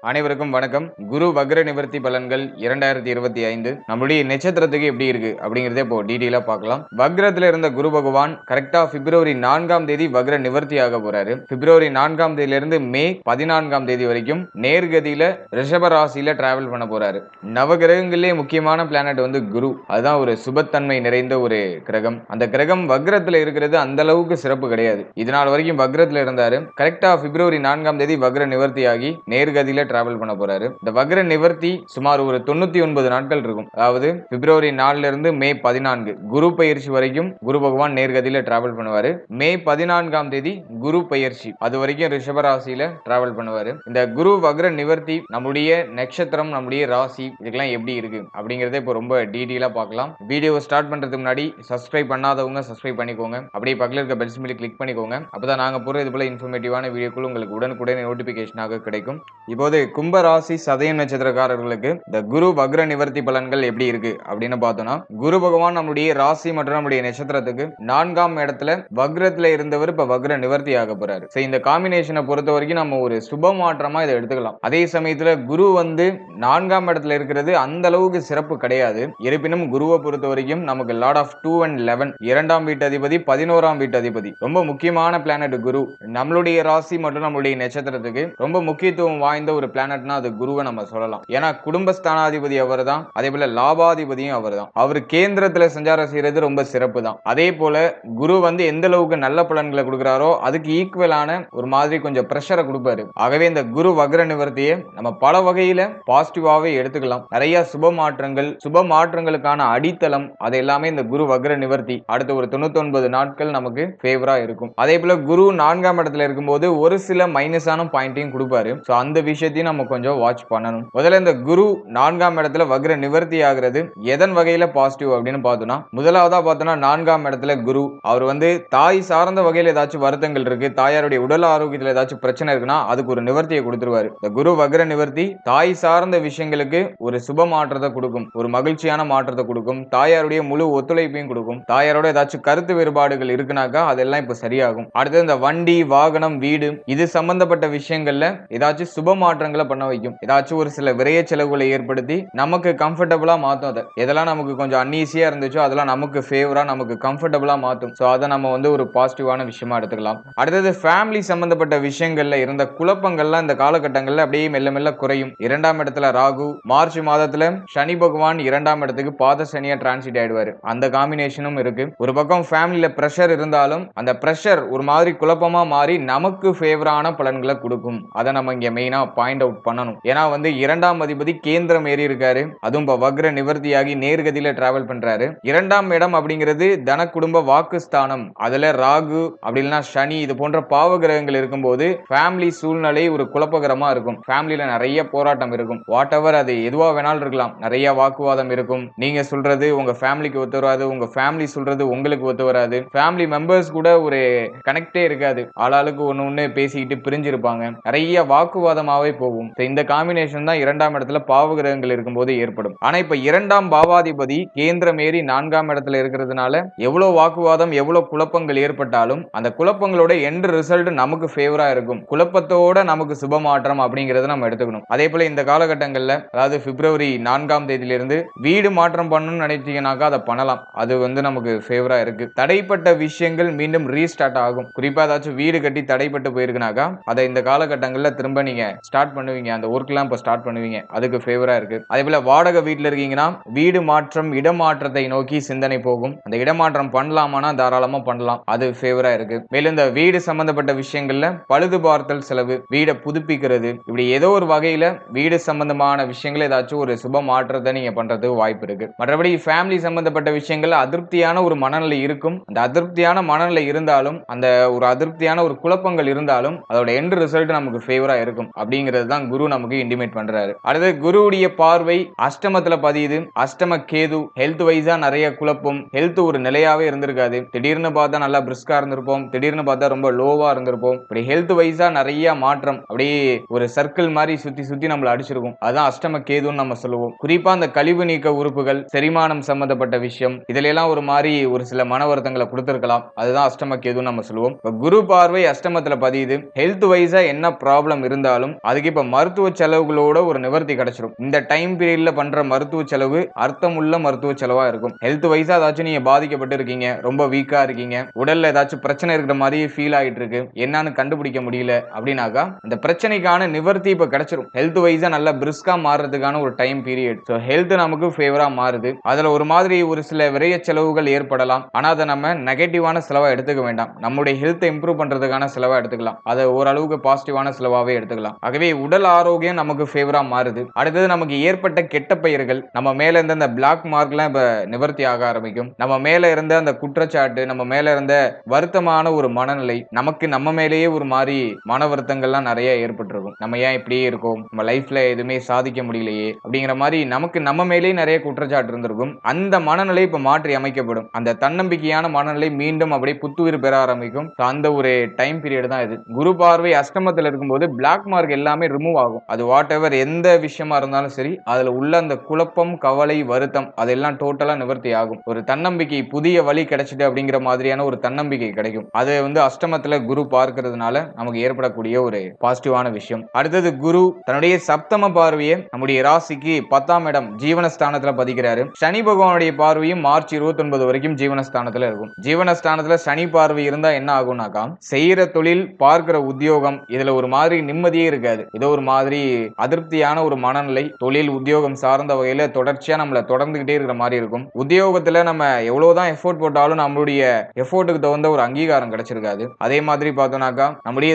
அனைவருக்கும் வணக்கம். குரு வக்ர நிவர்த்தி பலன்கள் 2025 நம்முடைய நட்சத்திரத்துக்கு எப்படி இருக்கு அப்படிங்கறத இப்போ டீடைலா பார்க்கலாம். வக்ரத்துல இருந்த குரு பகவான் கரெக்டா பிப்ரவரி 4ஆம் தேதி வக்ர நிவர்த்தி ஆக போறாரு. பிப்ரவரி 4ஆம் தேதியில இருந்து மே 14ஆம் தேதி வரைக்கும் நேர்கதியில ரிஷப ராசியில டிராவல் பண்ண போறாரு. நவகிரகங்களிலே முக்கியமான பிளானட் வந்து குரு. அதுதான் ஒரு சுபத்தன்மை நிறைந்த ஒரு கிரகம். அந்த கிரகம் வக்ரத்துல இருக்கிறது அந்த அளவுக்கு சிறப்பு கிடையாது. இதனால் வரைக்கும் வக்ரத்துல இருந்தாரு. கரெக்டா பிப்ரவரி 4ஆம் தேதி வக்ர நிவர்த்தி ஆகி நேர்கதியில டிராவல் பண்ண போறாரு. இந்த வக்ர நிவர்த்தி சுமார் ஒரு 99 நாட்கள் இருக்கும். அதாவது பிப்ரவரி 4ல இருந்து மே 14 குரு பயிற்சி வரைக்கும் குரு பகவான் நேர்கதியில டிராவல் பண்ணுவாரு. மே 14ஆம் தேதி குரு பயிற்சி, அது வரைக்கும் ரிஷப ராசியில டிராவல் பண்ணுவாரு. இந்த குரு வக்ர நிவர்த்தி நம்முடைய நட்சத்திரம், நம்முடைய ராசி இதுக்கெல்லாம் எப்படி இருக்கு அப்படிங்கறத இப்போ ரொம்ப டீடைலா பார்க்கலாம். வீடியோ ஸ்டார்ட் பண்றதுக்கு முன்னாடி சப்ஸ்கிரைப் பண்ணாதவங்க சப்ஸ்கிரைப் பண்ணிக்கோங்க. அப்படியே பக்கத்துல இருக்க பெல் சிம்பலை கிளிக் பண்ணிக்கோங்க. அப்பதான் நாங்க போற இது போல இன்ஃபர்மேட்டிவான வீடியோக்கள் உங்களுக்கு உடனுக்குடன் நோட்டிபிகேஷனாக கிடைக்கும். இப்போது கும்ப ராசி சதயம் நட்சத்திரக்காரர்களுக்கு இந்த குரு வக்ர நிவர்த்தி பலன்கள் எப்படி இருக்கு அப்படின்னு பார்த்தோம்னா, குரு பகவான் நம்முடைய ராசி மற்றும் நம்முடைய நட்சத்திரத்துக்கு 4ஆம் இடத்துல வக்ரத்துல இருந்தவர் இப்ப வக்ர நிவர்த்தி ஆக போறாரு. இந்த காம்பினேஷனை பொறுத்த வரைக்கும் நம்ம ஒரு சுப மாற்றமா இதை எடுத்துக்கலாம். அதே சமயத்துல குரு வந்து 4ஆம் இடத்துல இருக்கிறது அந்த அளவுக்கு சிறப்பு கிடையாது. இருப்பினும் குருவை பொறுத்த வரைக்கும் நமக்கு லார்ட் ஆஃப் 2 and 11 இரண்டாம் வீட்டு அதிபதி, 11ஆம் வீட்டு அதிபதி, ரொம்ப முக்கியமான பிளானட் குரு. நம்மளுடைய ராசி மற்றும் நம்மளுடைய நட்சத்திரத்துக்கு ரொம்ப முக்கியத்துவம் வாய்ந்த ஒரு பிளானட்னா அது குருவை நம்ம சொல்லலாம். ஏன்னா குடும்பஸ்தானாதிபதி அவர் தான், அதே போல லாபாதிபதியும் அவர் தான். அவர் கேந்திரத்துல சஞ்சாரம் செய்யறது ரொம்ப சிறப்பு தான். அதே போல குரு வந்து எந்த அளவுக்கு நல்ல பலன்களை கொடுக்கிறாரோ அதுக்கு ஈக்குவலான ஒரு மாதிரி கொஞ்சம் பிரஷரை கொடுப்பாரு. ஆகவே இந்த குரு வக்ர நிவர்த்தியை நம்ம பல வகையில பாசிட்டிவாவே எடுத்துக்கலாம். நிறைய சுப மாற்றங்கள், சுப மாற்றங்களுக்கான அடித்தளம், அது எல்லாமே இந்த குரு வக்ர நிவர்த்தி அடுத்த ஒரு 99 நாட்கள் நமக்கு ஃபேவரா இருக்கும். அதே போல குரு 4ஆம் இடத்துல இருக்கும்போது ஒரு சில மைனஸான பாயிண்டையும் கொடுப்பாரு. அந்த விஷயத்தையும் நம்ம கொஞ்சம் வாட்ச் பண்ணணும். முதல்ல இந்த குரு 4ஆம் இடத்துல வக்ர நிவர்த்தி ஆகிறது எதன் வகையில பாசிட்டிவ் அப்படின்னு பார்த்தோம்னா, முதலாவதா பார்த்தோம்னா 4ஆம் இடத்துல குரு அவர் வந்து தாய் சார்ந்த வகையில் ஏதாச்சும் வருத்தங்கள் இருக்கு, தாயாருடைய உடல் ஆரோக்கியத்தில் ஏதாச்சும் பிரச்சனை இருக்குன்னா அதுக்கு ஒரு நிவர்த்தியை கொடுத்துருவாரு. இந்த குரு வக்ர நிவர்த்தி தாய் சார்ந்த விஷயங்களுக்கு ஒரு சுப மாற்றத்தை கொடுக்கும், ஒரு மகிழ்ச்சியான மாற்றத்தை கொடுக்கும், தாயாருடைய முழு ஒத்துழைப்பையும் கொடுக்கும். தாயாரோட ஏதாச்சும் கருத்து வேறுபாடுகள் இருக்குனாக்கா அதெல்லாம் இப்ப சரியாகும். அடுத்து இந்த வண்டி வாகனம் வீடு இது சம்பந்தப்பட்ட விஷயங்கள்ல ஏதாச்சும் சுப மாற்றங்களை பண்ண வைக்கும். ஏதாச்சும் ஒரு சில விரைய செலவுகளை ஏற்படுத்தி நமக்கு கம்ஃபர்டபுளா மாத்தும். அதை எதெல்லாம் நமக்கு கொஞ்சம் அன்ஈஸியா இருந்துச்சோ அதெல்லாம் நமக்கு ஃபேவரா நமக்கு கம்ஃபர்டபுளா மாத்தும். அதை நம்ம வந்து ஒரு பாசிட்டிவான விஷயமா எடுத்துக்கலாம். அடுத்தது ஃபேமிலி சம்பந்தப்பட்ட விஷயங்கள்ல இருந்த குழப்பங்கள்லாம் இந்த காலகட்டங்கள்ல அப்படியே மெல்ல மெல்ல குறையும். 2ஆம் இடத்துல ராகு, மார்ச் மாதத்துல சனி பகவான் 2ஆம் இடத்துக்கு பாத சனியா டிரான்சிட் ஆயிடுவாரு. அந்த காம்பினேஷனும் இருக்கு. ஒரு பக்கம் ஃபேமிலியில பிரஷர் இருந்தாலும் அந்த பிரஷர் ஒரு மாதிரி குழப்பமா மாறி நமக்கு ஃபேவரான பலன்களை கொடுக்கும். அதை நம்ம இங்க மெயினா பாயிண்ட் அவுட் பண்ணணும். ஏன்னா வந்து 2ஆம் அதிபதி கேந்திரம் ஏறி இருக்காரு, அதுவும் இப்ப வக்ர நிவர்த்தியாகி நேர்கதியில டிராவல் பண்றாரு. 2ஆம் இடம் அப்படிங்கிறது தன குடும்ப வாக்குஸ்தானம். அதுல ராகு அப்படி இல்லைன்னா சனி இது போன்ற பாவ கிரகங்கள் இருக்கும்போது ஃபேமிலி சூழ்நிலை ஒரு குழப்பகரமா இருக்கும். ஃபேமிலியில நிறைய போராட்டம் இருக்கும். வாட் எவர் அது எதுவா வேணாலும் இருக்கலாம். நிறைய வாக்குவாதம் இருக்கும். நீங்க சொல்றது உங்க ஃபேமிலிக்கு ஒத்து வராது, உங்க ஃபேமிலி சொல்றது உங்களுக்கு ஒத்து வராது. ஃபேமிலி மெம்பர்ஸ் கூட ஒரு கனெக்டே இருக்காது. ஆளாளுக்கு ஒண்ணு பேசிக்கிட்டு பிரிஞ்சிருப்பாங்க. நிறைய வாக்குவாதமாவே போகும். இந்த காம்பினேஷன் தான் 2ஆம் இடத்துல பாவ கிரகங்கள் இருக்கும்போது ஏற்படும். ஆனா இப்ப 2ஆம் பாவாதிபதி கேந்திரம் ஏறி 4ஆம் இடத்துல இருக்கிறதுனால எவ்வளவு வாக்குவாதம், எவ்வளவு குழப்பங்கள் ஏற்பட்டாலும் அந்த குழப்பங்களோட எண்ட் ரிசல்ட் நமக்கு ஃபேவரா இருக்கும். குழப்பத்தோட நமக்கு சுப மாற்றம் அப்படிங்கறத நம்ம எடுத்துக்கணும். அதே போல இந்த காலகட்டங்கள்ல, அதாவது பிப்ரவரி 4ஆம் தேதியிலிருந்து வீடு மாற்றம் பண்ணணும்னு நினைச்சீங்கன்னாக்கா அதை பண்ணலாம். அது வந்து நமக்கு ஃபேவரா இருக்கு. தடைப்பட்ட விஷயங்கள் மீண்டும் ரீஸ்டார்ட் ஆகும். குறிப்பா ஏதாச்சும் வீடு கட்டி தடைப்பட்டு போயிருக்குனாக்கா அதை இந்த காலகட்டங்கள்ல திரும்ப நீங்க ஸ்டார்ட் பண்ணுவீங்க. அந்த ஒர்க்லாம் இப்ப ஸ்டார்ட் பண்ணுவீங்க. அதுக்கு ஃபேவரா இருக்கு. அதே போல வாடகை வீட்டுல இருக்கீங்கன்னா வீடு மாற்றம், இடமாற்றத்தை நோக்கி சிந்தனை போகும். அந்த இடமாற்றம் பண்ணலாமானா தாராளமா பண்ணலாம். அது ஃபேவரா இருக்கு. மேலும் இந்த வீடு சம்பந்தப்பட்ட விஷயங்கள்ல பழுது பார்த்தல் செலவு, வீடை புதுப்பிக்கிறது, இப்படி ஏதோ ஒரு வகையில வீடு சம்பந்தமான விஷயங்கள் ஏதாச்சும் ஒரு சுப மாற்றத்தை நீங்க பண்றதுக்கு வாய்ப்பு இருக்கு. மற்றபடி ஃபேமிலி சம்பந்தப்பட்ட விஷயங்கள்ல அதிருப்தியான ஒரு மனநிலை இருக்கும். அந்த அதிருப்தியான மனநிலை இருந்தாலும், அந்த ஒரு அதிருப்தியான ஒரு குழப்பங்கள் இருந்தாலும் அதோட எண்ட் ரிசல்ட் நமக்கு ஃபேவரா இருக்கும். அப்படிங்கிறது தான் குரு நமக்கு இன்டிமேட் பண்றாரு. அடுத்து குருவுடைய பார்வை அஷ்டமத்துல பதியுது. அஷ்டம கேது ஹெல்த் வைஸா நிறைய குழப்பம், ஹெல்த் ஒரு நிலையாவே இருந்திருக்காது. திடீர்னு பார்த்தா நல்லா பிரிஸ்கா இருந்திருப்போம், திடீர்னு பார்த்தா ரொம்ப லோவா இருந்திருப்போம். இப்படி ஹெல்த் வைஸா நிறைய மாற்றம் அப்படியே ஒரு சர்க்கிள் மாதிரி சுத்தி சுத்தி நம்மள அடிச்சிருக்கும். அதான் அஷ்டம கேதுன்னு நம்ம சொல்லுவோம். குறிப்பா அந்த கழிவு நீக்க உறுப்புகள், செரிமானம் சம்பந்தப்பட்ட விஷயம், இதுல எல்லாம் ஒரு மாதிரி ஒரு சில மன வருத்தங்களை கொடுத்திருக்கலாம். அதுதான் அஷ்டம கேதுன்னு நம்ம சொல்லுவோம். குரு பார்வை அஷ்டமத்துல பதியுது. ஹெல்த் வைஸா என்ன ப்ராப்ளம் இருந்தாலும் அதுக்கு இப்ப மருத்துவ செலவுகளோட ஒரு நிவர்த்தி கிடைச்சிடும். இந்த டைம் பீரியட்ல பண்ற மருத்துவ செலவு அர்த்தமுள்ள மருத்துவ செலவா இருக்கும். ஹெல்த் வைஸா ஏதாச்சும் நீங்க பாதிக்கப்பட்டு இருக்கீங்க, ரொம்ப வீக்கா இருக்கீங்க, உடல்ல ஏதாச்சும் பிரச்சனை இருக்கிற மாதிரி ஃபீல் ஆயிட்டு இருக்கு, என்னன்னு கண்டுபிடிக்க முடியல அப்படின்னாக்கா அந்த பிரச்சனைக்கான நிவர்த்தி இப்ப கிடைச்சிடும். ஹெல்த் வைஸா நல்ல பிரிஸ்கா மாறுறதுக்கான ஒரு டைம் பீரியட். சோ ஹெல்த் நமக்கு ஃபேவரா மாறுது. அதுல ஒரு மாதிரி ஒரு சில விரைய செலவுகள் ஏற்படலாம். ஆனா அதை நம்ம நெகட்டிவான செலவா எடுத்துக்க வேண்டாம். நம்முடைய ஹெல்த் இம்ப்ரூவ் பண்றதுக்கான செலவா எடுத்துக்கலாம். அதை ஓரளவுக்கு பாசிட்டிவான செலவாவே எடுத்துக்கலாம். ஆகவே உடல் ஆரோக்கியம் நமக்கு ஃபேவரா மாறுது. அடுத்தது நமக்கு ஏற்பட்ட கெட்ட பெயர்கள், நம்ம மேல இருந்த அந்த பிளாக் மார்க்லாம் இப்ப நிவர்த்தி ஆக ஆரம்பிக்கும். நம்ம மேல இருந்த அந்த குற்றச்சாட்டு, நம்ம மேல இருந்த வருத்தமான ஒரு மனநிலை, நமக்கு நம்ம மேலேயே ஒரு மாதிரி மன வருத்தங்கள்லாம் நிறைய ஏற்பட்டிருக்கும். நம்ம ஏன் இப்படியே இருக்கோம், நம்ம லைஃப்ல எதுவுமே சாதிக்க முடியலையே அப்படிங்கிற மாதிரி நமக்கு நம்ம மேலேயே நிறைய குற்றச்சாட்டு இருந்திருக்கும். அந்த மனநிலை இப்ப மாற்றி அமைக்கப்படும். அந்த தன்னம்பிக்கையான மனநிலை மீண்டும் அப்படியே புத்துயிர் பெற ஆரம்பிக்கும். அந்த ஒரு டைம் பீரியட் தான் இது. குரு பார்வை அஷ்டமத்தில் இருக்கும்போது பிளாக் மார்க் எல்லாமே ரிமூவ் ஆகும். அது வாட் எவர் எந்த விஷயமா இருந்தாலும் சரி, அதுல உள்ள அந்த குழப்பம், கவலை, வருத்தம் அதெல்லாம் டோட்டலா நிவர்த்தி ஆகும். ஒரு தன்னம்பிக்கை, புதிய வழி கிடைச்சிட்டு அப்படிங்கிற மாதிரியான ஒரு தன்னம்பிக்கை கிடைக்கும். அது அஷ்டமத்துல குரு பார்க்கிறதுனால நமக்கு ஏற்படக்கூடிய ஒரு பாசிட்டிவான விஷயம். அடுத்தது குரு தன்னுடைய சப்தம பார்வையை நம்முடைய ராசிக்கு 10ஆம் இடம் ஜீவனஸ்தானத்துல பதிக்கிறாரு. சனி பகவானுடைய பார்வையும் மார்ச் 29 வரைக்கும் ஜீவனஸ்தானத்துல இருக்கும். ஜீவனஸ்தானத்துல சனி பார்வை இருந்தா என்ன ஆகும்னாக்கா, செய்யற தொழில், பார்க்கிற உத்தியோகம் இதுல ஒரு மாதிரி நிம்மதியே இருக்காது. ஏதோ ஒரு மாதிரி அதிருப்தியான ஒரு மனநிலை, தொழில் உத்தியோகம் சார்ந்த வகையில தொடர்ச்சியா நம்மள தொடர்ந்துகிட்டே இருக்கிற மாதிரி இருக்கும். உத்தியோகத்துல நம்ம எவ்வளவுதான் எஃபோர்ட் போட்டாலும் நம்மளுடைய எஃபோர்ட்டுக்கு தகுந்த ஒரு அங்கீகாரம் கிடைச்சிருக்காது. அதே மாதிரி பார்த்தோம்னாக்கா நம்முடைய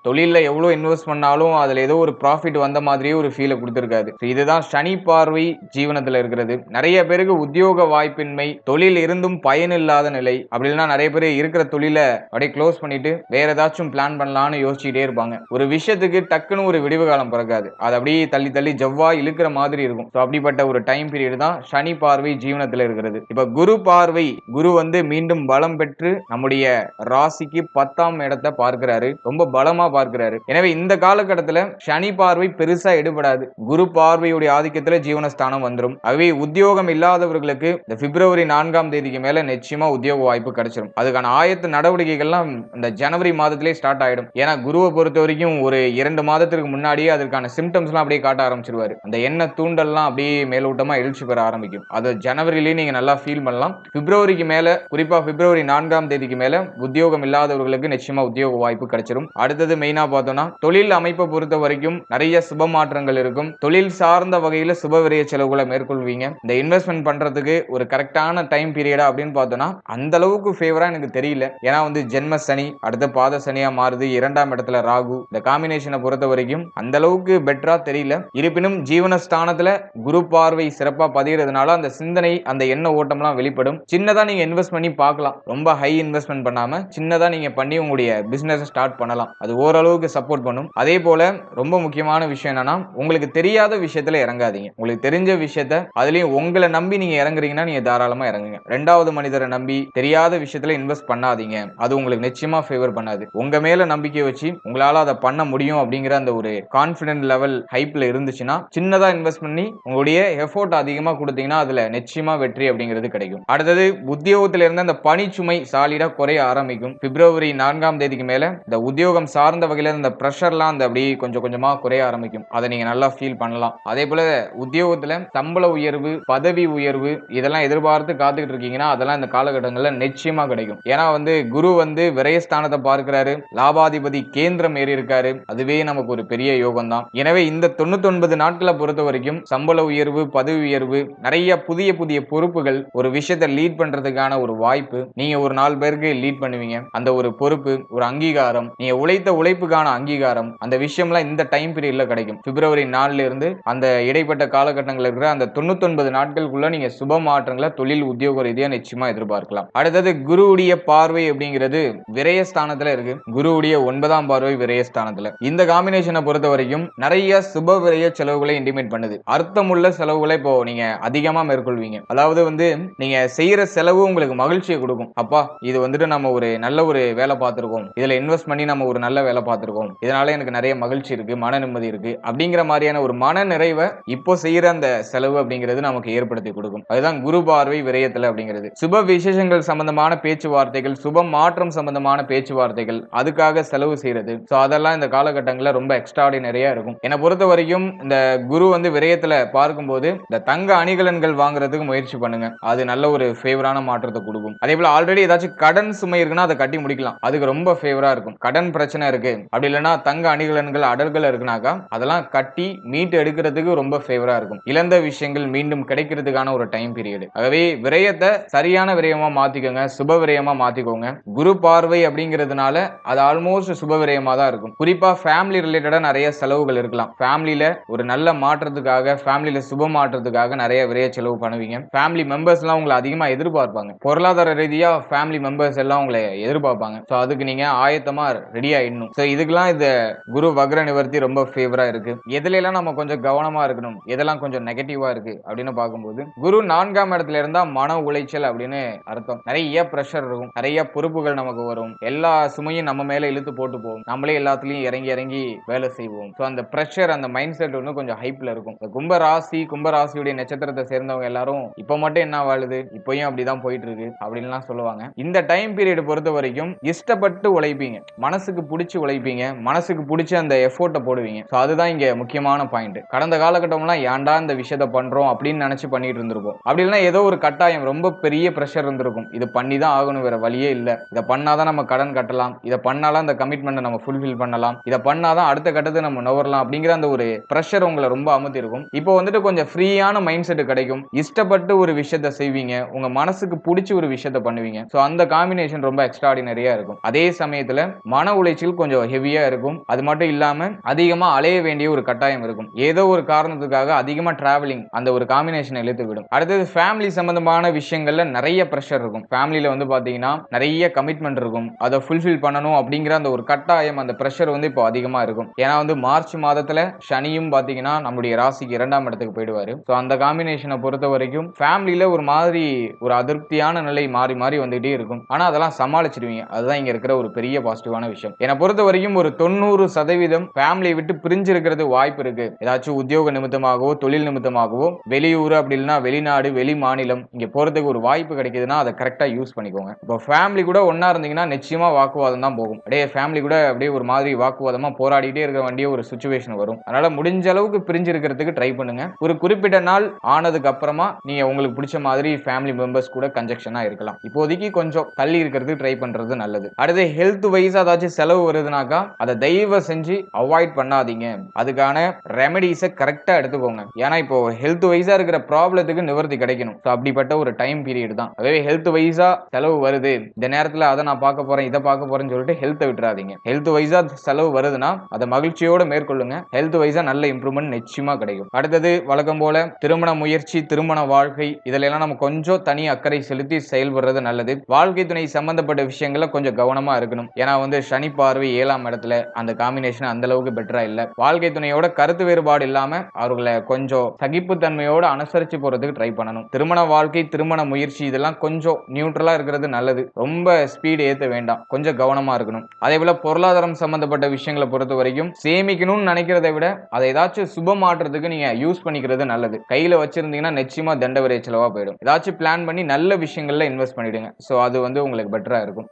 தொழில்ல எவ்வளவு இன்வெஸ்ட் பண்ணாலும் அதுல ஏதோ ஒரு ப்ராஃபிட் வந்த மாதிரியே ஒரு ஃபீலை கொடுத்திருக்காது. இதுதான் சனி பார்வை ஜீவனத்துல இருக்கிறது. நிறைய பேருக்கு உத்தியோக வாய்ப்பின்மை, தொழில் இருந்தும் பயன் இல்லாத நிலை, அப்படின்னா நிறைய பேர் இருக்கிற தொழிலை அப்படியே க்ளோஸ் பண்ணிட்டு வேற ஏதாச்சும் பிளான் பண்ணலாம்னு யோசிச்சுட்டே இருப்பாங்க. ஒரு விஷயத்துக்கு டக்குன்னு ஒரு விடிவு காலம் பிறக்காது. அது அப்படியே தள்ளி தள்ளி ஜவ்வாய் இழுக்கிற மாதிரி இருக்கும். அப்படிப்பட்ட ஒரு டைம் பீரியட் தான் சனி பார்வை ஜீவனத்துல இருக்கிறது. இப்ப குரு பார்வை, குரு மீண்டும் பலம் பெற்று நம்முடைய ராசிக்கு 10ஆம் இடத்தை பார்க்கிறாரு. ரொம்ப பலமா பார்க்கிறாரு. எனவே இந்த காலகட்டத்துல சனி பார்வை பெருசா எடுபடாது. குரு பார்வையுடைய ஆதிக்கத்துல ஜீவனஸ்தானம் வந்துடும். ஆகவே உத்தியோகம் இல்லாதவர்களுக்கு இந்த பிப்ரவரி 4ஆம் தேதிக்கு மேல நிச்சயமா உத்தியோக வாய்ப்பு கிடைச்சிடும். அதுக்கான ஆயத்த நடவடிக்கைகள்லாம் இந்த ஜனவரி மாதத்திலே ஸ்டார்ட் ஆயிடும். ஏன்னா குருவை பொறுத்த வரைக்கும் ஒரு 2 மாதத்திற்கு முன்னாடியே அதற்கான சிம்டம்ஸ்லாம் அப்படியே காட்ட ஆரம்பிச்சிருவாரு. அந்த எண்ணெய் தூண்டல்லாம் அப்படியே மேலோட்டமா எழுச்சி பெற ஆரம்பிக்கும். அது ஜனவரியிலேயே நீங்க நல்லா ஃபீல் பண்ணலாம். பிப்ரவரிக்கு மேல, குறிப்பா பிப்ரவரி 4ஆம் தேதிக்கு மேல உத்தியோகம் இல்லாதவர்களுக்கு நிச்சயமா உத்தியோக வாய்ப்பு கிடைச்சிடும். அடுத்தது மெயினா பார்த்தோம்னா தொழில் அமைப்பை பொறுத்த வரைக்கும் நிறைய சுப மாற்றங்கள் இருக்கும். தொழில் சார்ந்த வகையில சுப விரைய செலவுகளை மேற்கொள்வீங்க. இந்த இன்வெஸ்ட்மெண்ட் பண்றதுக்கு ஒரு கரெக்டான டைம் பீரியடா அப்படின்னு பார்த்தோம்னா அந்த அளவுக்கு ஃபேவரா எனக்கு தெரியல. ஏன்னா ஜென்ம சனி அடுத்த பாத சனியா மாறுது, 2ஆம் இடத்துல ராகு, இந்த காம்பினேஷனை பொறுத்த வரைக்கும் அந்த அளவுக்கு பெட்டரா தெரியல. இருப்பினும் ஜீவனஸ்தானத்துல குரு பார்வை சிறப்பா பதிகிறதுனால அந்த சிந்தனை, அந்த எண்ண ஓட்டம்லாம் வெளிப்படும். சின்னதா நீங்க இன்வெஸ்ட் பண்ணி பார்க்கலாம். ரொம்ப ஹை இன்வெஸ்ட்மெண்ட் பண்ணாம சின்னதா நீங்க பண்ணி உங்களுடைய பிசினஸ் ஸ்டார்ட் பண்ணலாம். அது ஓரளவுக்கு சப்போர்ட் பண்ணும். அதே போல ரொம்ப முக்கியமான விஷயம் என்னன்னா, உங்களுக்கு தெரியாத விஷயத்துல இறங்காதீங்க. உங்களுக்கு தெரிஞ்ச விஷயத்த, அதுலயும் உங்களை நம்பி நீங்க இறங்குறீங்கன்னா நீங்க தாராளமா இறங்குங்க. 2வது மனிதரை நம்பி தெரியாத விஷயத்துல இன்வெஸ்ட் பண்ணாதீங்க. அது உங்களுக்கு நிச்சயமா ஃபேவர் பண்ணாது. உங்க மேல நம்பிக்கை வச்சு உங்களால அதை பண்ண முடியும் அப்படிங்கிற அந்த ஒரு கான்பிடன்ட் லெவல் ஹைப்ல இருந்துச்சுன்னா சின்னதா இன்வெஸ்ட் பண்ணி உங்களுடைய எஃபோர்ட் அதிகமா கொடுத்தீங்கன்னா அதுல நிச்சயமா வெற்றி அப்படிங்கிறது கிடைக்கும். அடுத்தது உத்தியோகத்துல இருந்த அந்த பணிச்சுமை சாலிடா குறைய ஆரம்பிக்கும். பிப்ரவரி 4ஆம் தேதிக்கு மேல இந்த உத்தியோகம் சார்ந்த வகையில இந்த பிரஷர்லாம் அந்த அப்படியே கொஞ்சம் கொஞ்சமா குறைய ஆரம்பிக்கும். அதை நீங்க நல்லா ஃபீல் பண்ணலாம். அதே போல உத்தியோகத்துல சம்பள உயர்வு, பதவி உயர்வு இதெல்லாம் எதிர்பார்த்து காத்துக்கிட்டு இருக்கீங்கன்னா அதெல்லாம் இந்த காலகட்டங்கள்ல நிச்சயமா கிடைக்கும். ஏன்னா குரு விரயஸ்தானத்தை பார்க்கிறாரு, லாபாதிபதி கேந்திரம் ஏறி இருக்காரு. அதுவே நமக்கு ஒரு பெரிய யோகம் தான். எனவே இந்த 99 நாட்களை பொறுத்த வரைக்கும் சம்பள உயர்வு, பதவி உயர்வு, நிறைய புதிய புதிய பொறுப்புகள், ஒரு விஷயத்தை லீட் பண்றதுக்கான ஒரு வாய்ப்பு, நீங்க ஒரு 4 பேருக்கு லீட் பண்ணுவீங்க. அந்த ஒரு பொறுப்பு, ஒரு அங்கீகாரம், நீங்க உழைத்த உழைப்புக்கான அங்கீகாரம், அந்த விஷயம்லாம் இந்த டைம் பீரியட்ல கிடைக்கும். பிப்ரவரி 4ல இருந்து அந்த இடைப்பட்ட காலகட்டங்கள் இருக்கிற அந்த 99 நாட்களுக்குள்ள நீங்க சுப மாற்றங்களை தொழில் உத்தியோக ரீதியா நிச்சயமா எதிர்பார்க்கலாம். அடுத்தது குருவுடைய பார்வை அப்படிங்கிறது விரயஸ்தானத்துல இருக்கு. குருவுடைய 9ஆம் பார்வை விரயஸ்தானத்துல. இந்த காம்பினேஷனை பொறுத்த வரைக்கும் நிறைய சுப விரய செலவுகளை இன்டிமேட் பண்ணுது. அர்த்தமுள்ள செலவுகளை இப்போ நீங்க அதிகமா மேற்கொள்வீங்க. அதாவது நீங்க செய்யற செலவு உங்களுக்கு மகிழ்ச்சியை கொடுக்கும். அப்பா இது நம்ம ஒரு நல்ல ஒரு வேலை பார்த்திருக்கோம், இதுல இன்வெஸ்ட் பண்ணி நம்ம ஒரு நல்ல வேலை பார்த்திருக்கோம், இதனால எனக்கு நிறைய மகிழ்ச்சி இருக்கு, மன நிம்மதி இருக்கு அப்படிங்கிற மாதிரியான ஒரு மன நிறைவை இப்போ செய்யற அந்த செலவு அப்படிங்கிறது நமக்கு ஏற்படுத்தி கொடுக்கும். அதுதான் குரு பார்வை விரயத்துல அப்படிங்கிறது. சுப விசேஷங்கள் சம்பந்தமான பேச்சுவார்த்தைகள், சுப மாற்றம் சம்பந்தமான பேச்சுவார்த்தைகள், அதுக்காக செலவு செய்யறது, அதெல்லாம் இந்த காலகட்டங்களில் ரொம்ப எக்ஸ்ட்ராடினரியா இருக்கும். என்னை பொறுத்த வரைக்கும் இந்த குரு வந்து விரயத்துல பார்க்கும்போது இந்த தங்க அணிகலன்கள் வாங்குறதுக்கு முயற்சி பண்ணுங்க. அது நல்ல ஒரு ஃபேவரான மாற்றத்தை கொடுக்கும். அதே போல ஆல்ரெடி ஏதாச்சும் கடன் சுமை இருக்குன்னா அதை கட்டி முடிக்கலாம். அதுக்கு ரொம்ப ஃபேவரா இருக்கும். கடன் பிரச்சனை இருக்கு அப்படி இல்லைன்னா தங்க அணிகலன்கள் அடல்கள் இருக்குனாக்கா அதெல்லாம் கட்டி மீட்டு எடுக்கிறதுக்கு ரொம்ப ஃபேவரா இருக்கும். இழந்த விஷயங்கள் மீண்டும் கிடைக்கிறதுக்கான ஒரு டைம் பீரியட். ஆகவே விரயத்தை சரியான விரயமா மாத்திக்கோங்க, சுப விரயமா மாத்திக்கோங்க. குரு பார்வை அப்படிங்கிறதுனால அது ஆல்மோஸ்ட் சுப விரயமா தான் இருக்கும். குறிப்பா ஃபேமிலி ரிலேட்டடா நிறைய செலவுகள் இருக்கலாம். ஃபேமிலியில ஒரு நல்ல மாற்றத்துக்காக, ஃபேமிலியில சுப மாற்றத்துக்காக நிறைய விரைய செலவு பண்ணுவீங்க. ஃபேமிலி மெம்பர்ஸ் எல்லாம் உங்களை அதிகமா எதிர்பார்ப்பாங்க. பொருளாதார ரீதியா ஃபேமிலி மெம்பர்ஸ் எல்லாம் உங்களை எதிர்பார்ப்பாங்க. சோ அதுக்கு நீங்க ஆயத்தமா ரெடி ஆயிடணும். சோ இதுக்கெல்லாம் இந்த குரு வக்ர நிவர்த்தி ரொம்ப ஃபேவரா இருக்கு. எதுல எல்லாம் நம்ம கொஞ்சம் கவனமா இருக்கணும், எதெல்லாம் கொஞ்சம் நெகட்டிவா இருக்கு அப்படின்னு பார்க்கும்போது, குரு 4ஆம் இடத்துல இருந்தா மன உளைச்சல் அப்படின்னு அர்த்தம். நிறைய பிரஷர் இருக்கும், நிறைய பொறுப்புகள் நமக்கு வரும், எல்லா சுமையும் நம்ம மேல இழுத்து போட்டு போகும், நம்மளே எல்லாத்துலயும் இறங்கி இறங்கி வேலை செய்வோம். சோ அந்த பிரஷர், அந்த மைண்ட் செட் வந்து கொஞ்சம் ஹைப்ல இருக்கும். கும்பராசியுடைய நட்சத்திரத்தை சேர்ந்தவங்க எல்லாரும் இப்ப மட்டும் என்ன வாழுது, இப்பயும் அப்படிதான் போயிட்டு இருக்கு அப்படின்லாம் சொல்லுவாங்க. இந்த டைம் பீரியட் பொறுத்த வரைக்கும் இஷ்டப்பட்டு உழைப்பீங்க, மனசுக்கு பிடிச்சி உழைப்பீங்க, மனசுக்கு பிடிச்ச அந்த எஃபோர்ட்டை போடுவீங்க. சோ அதுதான் இங்க முக்கியமான பாயிண்ட். கடந்த காலகட்டம்லாம் ஏன்டா இந்த விஷயத்த பண்றோம் அப்படின்னு நினைச்சு பண்ணிட்டு இருந்திருப்போம். அப்படி இல்லைன்னா ஏதோ ஒரு கட்டாயம், ரொம்ப பெரிய பிரஷர் இருந்திருக்கும். இது பண்ணி தான் ஆகணும், வேற வழியே இல்ல, இதை பண்ணாதான் நம்ம கடன் கட்டலாம், இதை பண்ணாலும் அந்த கமிட்மெண்ட் நம்ம ஃபுல்ஃபில் பண்ணலாம், இதை பண்ணாதான் அடுத்த கட்டத்தை நம்ம நவரலாம் அப்படிங்கிற அந்த ஒரு பிரஷர் உங்களை ரொம்ப அமுத்தி இருக்கும். இப்போ வந்துட்டு கொஞ்சம் ஃப்ரீயான மைண்ட் செட் கிடைக்கும். இஷ்டப்பட்டு ஒரு விஷயத்தை செய்வீங்க, உங்க மனசுக்கு பிடிச்ச ஒரு விஷயத்தை பண்ணுவீங்க. சோ அந்த காம்பினேஷன் ரொம்ப எக்ஸ்ட்ராடினரியா இருக்கும். அதே சமயத்துல மன உளைச்சல் கொஞ்சம் ஹெவியா இருக்கும். அது மட்டும் இல்லாம அதிகமா அலைய வேண்டிய ஒரு கட்டாயம் இருக்கும். ஏதோ ஒரு காரணத்துக்காக அதிகமா டிராவலிங் அந்த ஒரு காம்பினேஷன் இழுத்து விடும். அடுத்தது ஃபேமிலி சம்பந்தமான விஷயங்கள்ல நிறைய பிரஷர் இருக்கும். ஃபேமிலியில வந்து பாத்தீங்கன்னா நிறைய கமிட்மெண்ட் இருக்கும், அதை ஃபுல்ஃபில் பண்ணணும் அப்படிங்கிற அந்த ஒரு கட்டாயம், அந்த பிரஷர் வந்து இப்போ அதிகமா இருக்கும். ஏன்னா வந்து மார்ச் மாதத்துல சனியும் பாத்தீங்கன்னா நம்மளுடைய ராசிக்கு 2ஆம் இடத்துக்கு போயிடுவாரு. சோ அந்த காம்பினேஷனை பொறுத்த வரைக்கும் ஃபேமிலியில ஒரு மாதிரி ஒரு அதிருப்தியான நிலை மாறி மாறி வந்துட்டே இருக்கும். ஆனா அதெல்லாம் சமாளிச்சிடுவீங்க. அதுதான் இங்க இருக்கிற ஒரு பெரிய பாசிட்டிவான விஷயம். என்னை பொறுத்த வரைக்கும் ஒரு 90% ஃபேமிலியை விட்டு பிரிஞ்சு இருக்கிறது வாய்ப்பு இருக்கு. ஏதாச்சும் உத்தியோக நிமித்தமாகவோ தொழில் நிமித்தமாகவோ வெளியூர் அப்படி இல்லைன்னா வெளிநாடு வெளி மாநிலம் இங்க போறதுக்கு ஒரு வாய்ப்பு கிடைக்குதுன்னா அதை கரெக்டா யூஸ் பண்ணிக்கோங்க. இப்போ ஃபேமிலி கூட ஒன்னா இருந்தீங்கன்னா நிச்சயமா வாக்குவாதம் தான் போகும். அப்படியே ஃபேமிலி கூட அப்படியே ஒரு மாதிரி வாக்குவாதமா போராடிட்டே இருக்க வேண்டிய ஒரு சுச்சுவேஷன் வரும். அதனால முடிஞ்ச அளவுக்கு பிரிஞ்சு இருக்கிறதுக்கு ட்ரை பண்ணுங்க. ஒரு குறிப்பிட்ட நாள் ஆனதுக்கு அப்புறமா நீங்க உங்களுக்கு பிடிச்ச மாதிரி ஃபேமிலி மெம்பர்ஸ் கூட கன்ஜெக்ஷனா இருக்கலாம். இப்போதைக்கு கொஞ்சம் தள்ளி இருக்கிறதுக்கு ட்ரை பண்றது நல்லது. அடுத்து ஹெல்த் வைஸ் ஏதாச்சும் செலவு வருதுனாக்கா அதை தயவு செஞ்சு அவாய்ட் பண்ணாதீங்க. அதுக்கான ரெமெடிஸை கரெக்டா எடுத்துக்கோங்க. ஏன்னா இப்போ ஹெல்த் வைஸா இருக்கிற ப்ராப்ளத்துக்கு நிவர்த்தி கிடைக்கணும். அப்படிப்பட்ட ஒரு டைம் பீரியட் தான். அதே ஹெல்த் வைஸா செலவு வருது, இந்த நேரத்துல அதை நான் பார்க்க போறேன் இதை பார்க்க போறேன்னு சொல்லிட்டு ஹெல்த்தை விட்டுறாதீங்க. ஹெல்த் வைஸா செலவு வருதுன்னா அதை மகிழ்ச்சியோட மேற்கொள்ளுங்க. ஹெல்த் வைஸா நல்ல இம்ப்ரூவ்மெண்ட் நிச்சயமா கிடைக்கும். அடுத்தது வழக்கம் போல திருமண முயற்சி, திருமண வாழ்க்கை இதெல்லாம் நம்ம கொஞ்சம் தனி அக்கறை செலுத்தி செயல்படுறது நல்லது. வாழ்க்கை துணை சம்பந்தப்பட்ட விஷயங்கள கொஞ்சம் கவனமா இருக்கணும். ஏன்னா வந்து சனி பார்வை 7ஆம் இடத்துல, அந்த காம்பினேஷன் அந்த அளவுக்கு பெட்டரா இல்ல. வாழ்க்கை துணையோட கருத்து வேறுபாடு இல்லாம அவர்களை கொஞ்சம் சகிப்புத்தன்மையோட அனுசரிச்சு போறதுக்கு ட்ரை பண்ணணும். திருமண வாழ்க்கை, திருமண முயற்சி இதெல்லாம் கொஞ்சம் நியூட்ரலா இருக்கிறது நல்லது. ரொம்ப ஸ்பீடு ஏத்த வேண்டாம், கொஞ்சம் கவனமா இருக்கணும். அதே போல பொருளாதாரம் சம்பந்தப்பட்ட விஷயங்களை பொறுத்த வரைக்கும் சேமிக்கணும்னு நினைக்கிறதை விட அதை ஏதாச்சும் சுப மாற்றத்துக்கு நீங்க யூஸ் பண்ணிக்கிறது நல்லது. கையில வச்சிருந்தீங்கன்னா நிச்சயமா தண்ட விரை செலவா போயிடும். ஏதாச்சும் பிளான் பண்ணி நல்ல விஷயங்கள்ல இன்வெஸ்ட் பண்ணிடுங்க. சோ அது வந்து உங்களுக்கு பெட்டரா இருக்கும்.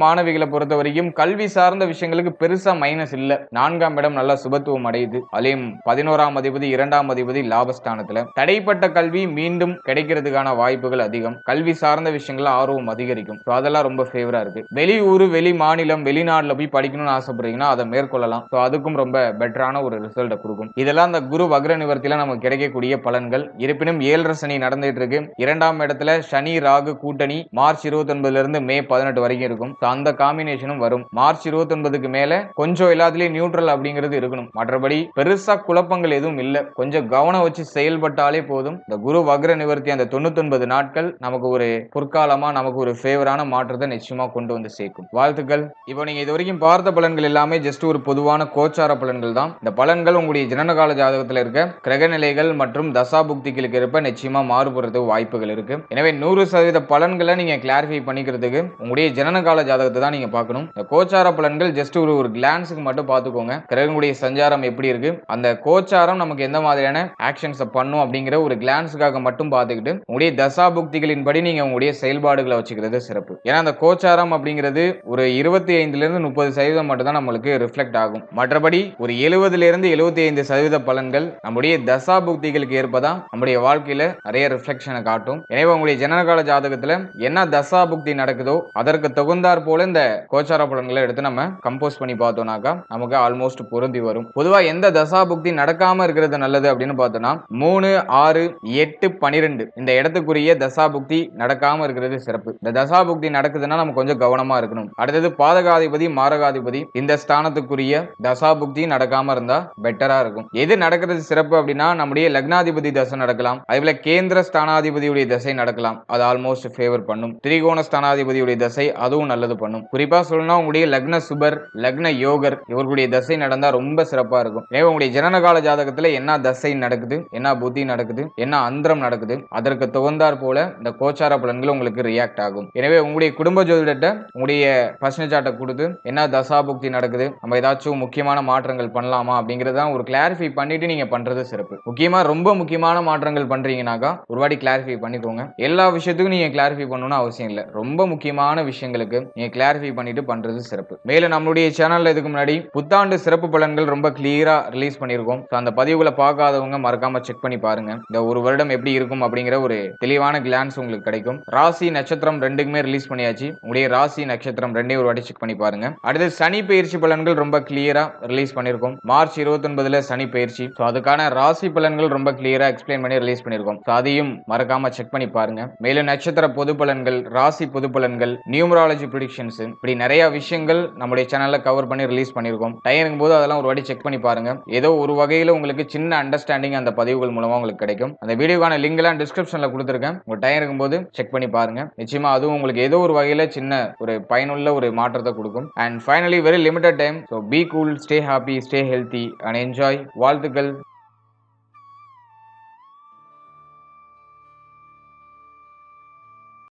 மாணவிகளை பொறுத்த வரைக்கும் கல்வி சார்ந்த விஷயங்களுக்கு பெருசா மைனஸ் இல்ல. 4ஆம் இடம் நல்லா சுபத்துவம் அடையுது. அதையும் 11ஆம் அதிபதி 2ஆம் அதிபதி லாபஸ்தானத்துல. தடைப்பட்ட கல்வி மீண்டும் கிடைக்கிறதுக்கான வாய்ப்புகள் அதிகம். கல்வி சார்ந்த விஷயங்கள ஆர்வம் அதிகரிக்கும். அதெல்லாம் ரொம்ப ஃபேவரா இருக்கு. வெளியூர் வெளி மாநிலம் வெளிநாடுல போய் படிக்கணும்னு ஆசைப்படுறீங்கன்னா அதை மேற்கொள்ளலாம். அதுக்கும் ரொம்ப பெட்டரான ஒரு ரிசல்ட் கொடுக்கும். இதெல்லாம் அந்த குரு வக்ர நிவர்த்தியில நமக்கு கிடைக்கக்கூடிய பலன்கள். இருப்பினும் 7.5 சனி நடந்துட்டு இருக்கு. 2ஆம் இடத்துல சனி ராகு கூட்டணி மார்ச் 29 இருந்து மே 18 வரைக்கும் இருக்கும். அந்த காம்பினேஷனும் வரும். மார்ச் 29க்கு மேல கொஞ்சம் எல்லாத்துலயும் நியூட்ரல் அப்படிங்கிறது இருக்கணும். மற்றபடி பெருசா குழப்பங்கள் எதுவும் இல்ல. கொஞ்சம் கவனம் வச்சு செயல்பட்டாலே போதும். இந்த குரு வக்ர நிவர்த்தி அந்த 99 நாட்கள் நமக்கு ஒரு பொற்காலமா, நமக்கு ஒரு ஃபேவரான மாற்றத்தை நிச்சயமா கொண்டு வந்து சேர்க்கும். வாழ்த்துக்கள். இப்போ நீங்க இது வரைக்கும் பார்த்த பலன்கள் எல்லாமே ஜஸ்ட் ஒரு பொதுவான கோச்சார பலன்கள் தான். இந்த பலன்கள் உங்களுடைய ஜனனகால ஜாதகத்தில் இருக்க கிரகநிலைகள் மற்றும் தசாபுக்திகளுக்கு இருப்ப நிச்சயமா மாறுபடுறதுக்கு வாய்ப்புகள் இருக்கு. எனவே 100% பலன்களை நீங்க கிளாரிஃபை பண்ணிக்கிறதுக்கு உங்களுடைய ஜனனகால ஜாதகத்தை தான் நீங்க பார்க்கணும். இந்த கோச்சார பலன்கள் ஜஸ்ட் ஒரு கிளான்ஸுக்கு மட்டும் பார்த்துக்கோங்க. கிரகங்களுடைய சஞ்சாரம் எப்படி இருக்கு, அந்த கோச்சாரம் நமக்கு எந்த மாதிரியான ஆக்ஷன்ஸ் பண்ணும் அப்படிங்கிற ஒரு கிளான்ஸுக்காக மட்டும் பார்த்துக்கிட்டு உங்களுடைய தசாபுக்திகளின் படி நீங்க உங்களுடைய செயல்பாடுகளை வச்சுக்கிறது சிறப்பு. ஏன்னா அந்த கோச்சாரம் அப்படிங்கிறது ஒரு 25 இருந்து 30% மட்டும் தான் நம்மளுக்கு ரிஃப்ளெக்ட் ஆகும். மற்றபடி மற்றபடி ஒரு 70 to 75% பலன்கள் நம்முடைய தசா புக்திகளுக்கு ஏற்பதான் நம்முடைய வாழ்க்கையில நிறைய ரிஃப்ளெக்ஷனை காட்டும். எனவே உங்களுடைய ஜனனகால ஜாதகத்துல என்ன தசா புக்தி நடக்குதோ அதற்கு தகுந்தாற் போல இந்த கோச்சார பலன்களை எடுத்து நம்ம கம்போஸ் பண்ணி பார்த்தோம்னாக்கா நமக்கு ஆல்மோஸ்ட் பொருந்தி வரும். பொதுவா எந்த தசா புக்தி நடக்காம இருக்கிறது நல்லது அப்படின்னு பார்த்தோம்னா 3, 6, 8, 12 இந்த இடத்துக்குரிய தசா புக்தி நடக்காம இருக்கிறது சிறப்பு. இந்த தசா புக்தி நடக்குதுன்னா நம்ம கொஞ்சம் கவனமா இருக்கணும். அடுத்தது பாதகாதிபதி மாரகாதிபதி இந்த ஸ்தானத்துக்குரிய தசா புக்தி நடக்காம இருந்தா பெட்டரா இருக்கும். எது நடக்கிறது சிறப்பு அப்படின்னா நம்முடைய லக்னாதிபதி தசை நடக்கலாம், அதுபோல கேந்திர ஸ்தானாதிபதியுடைய தசை நடக்கலாம், அது ஆல்மோஸ்ட் ஃபேவர் பண்ணும். திரிகோண ஸ்தானாதிபதியுடைய தசை அதுவும் நல்லது பண்ணும். குறிப்பா சொல்லணும் உங்களுடைய லக்ன சுபர் லக்ன யோகர் இவர்களுடைய தசை நடந்தா ரொம்ப சிறப்பா இருக்கும். எனவே உங்களுடைய ஜனனகால ஜாதகத்துல என்ன தசை நடக்குது, என்ன புத்தி நடக்குது, என்ன அந்தரம் நடக்குது, அதற்கு தகுந்தாற் போல இந்த கோச்சார பலன்கள் உங்களுக்கு ரியாக்ட் ஆகும். எனவே உங்களுடைய குடும்ப ஜோதிடத்தை உங்களுடைய பர்சனல் சார்ட்டை கொடுத்து என்ன தசா புக்தி நடக்குது, நம்ம ஏதாச்சும் முக்கியமான மாற்றங்கள் பண்ணலாமா அப்படிங்கறத ஒரு கிளாரிஃபை பண்ணிட்டு நீங்க பண்றது சிறப்பு. முக்கியமா ரொம்ப முக்கியமான மாற்றங்கள் பண்றீங்கன்னாக்கா ஒரு வாட்டி கிளாரிஃபை பண்ணிக்கோங்க. எல்லா விஷயத்துக்கும் நீங்க கிளாரிஃபை பண்ணணும்னு அவசியம் இல்லை. ரொம்ப முக்கியமான விஷயங்களுக்கு நீங்க கிளாரிஃபை பண்ணிட்டு பண்றது சிறப்பு. மேலும் நம்மளுடைய சேனல்ல இதுக்கு முன்னாடி புத்தாண்டு சிறப்பு பலன்கள் ரொம்ப கிளியரா ரிலீஸ் பண்ணிருக்கோம். அந்த பதிவுகளை பார்க்காதவங்க மறக்காம செக் பண்ணி பாருங்க. இந்த ஒரு வருடம் எப்படி இருக்கும் அப்படிங்கிற ஒரு தெளிவான கிளான்ஸ் உங்களுக்கு கிடைக்கும். ராசி நட்சத்திரம் ரெண்டுக்குமே ரிலீஸ் பண்ணியாச்சு. உங்களுடைய ராசி நட்சத்திரம் ரெண்டையும் ஒரு வாட்டி செக் பண்ணி பாருங்க. அடுத்து சனி பயிற்சி பலன்கள் ரொம்ப கிளியரா ரிலீஸ் பண்ணிருக்கோம். மார்ச் 29 சனி பயிற்சி. அதுக்கான ராசி பலன்கள் ரொம்ப கிளியரா எக்ஸ்பிளைன் பண்ணி ரிலீஸ் பண்ணிருக்கோம். அதையும் மறக்காம செக் பண்ணி பாருங்க. மேலும் நட்சத்திர பொது பலன்கள், ராசி பொது பலன்கள், நியூமராலஜி ப்ரெடிக்ஷன்ஸ் இப்படி நிறைய விஷயங்கள் நம்முடைய சேனல்ல கவர் பண்ணி ரிலீஸ் பண்ணிருக்கோம். டைம் இருக்கும்போது அதெல்லாம் ஒரு வாட்டி செக் பண்ணி பாருங்க. ஏதோ ஒரு வகையில உங்களுக்கு சின்ன அண்டர்ஸ்டாண்டிங் அந்த பதிவுகள் மூலமா உங்களுக்கு கிடைக்கும். அந்த வீடியோக்கான லிங்க் எல்லாம் டிஸ்கிரிப்ஷன்ல கொடுத்திருக்கேன். உங்க டைம் இருக்கும்போது செக் பண்ணி பாருங்க. நிச்சயமா அதுவும் உங்களுக்கு ஏதோ ஒரு வகையில சின்ன ஒரு பயனுள்ள ஒரு மாற்றத்தை கொடுக்கும். And finally very limited time. So be cool, stay happy, stay healthy and enjoy. வாழ்த்துக்கள்.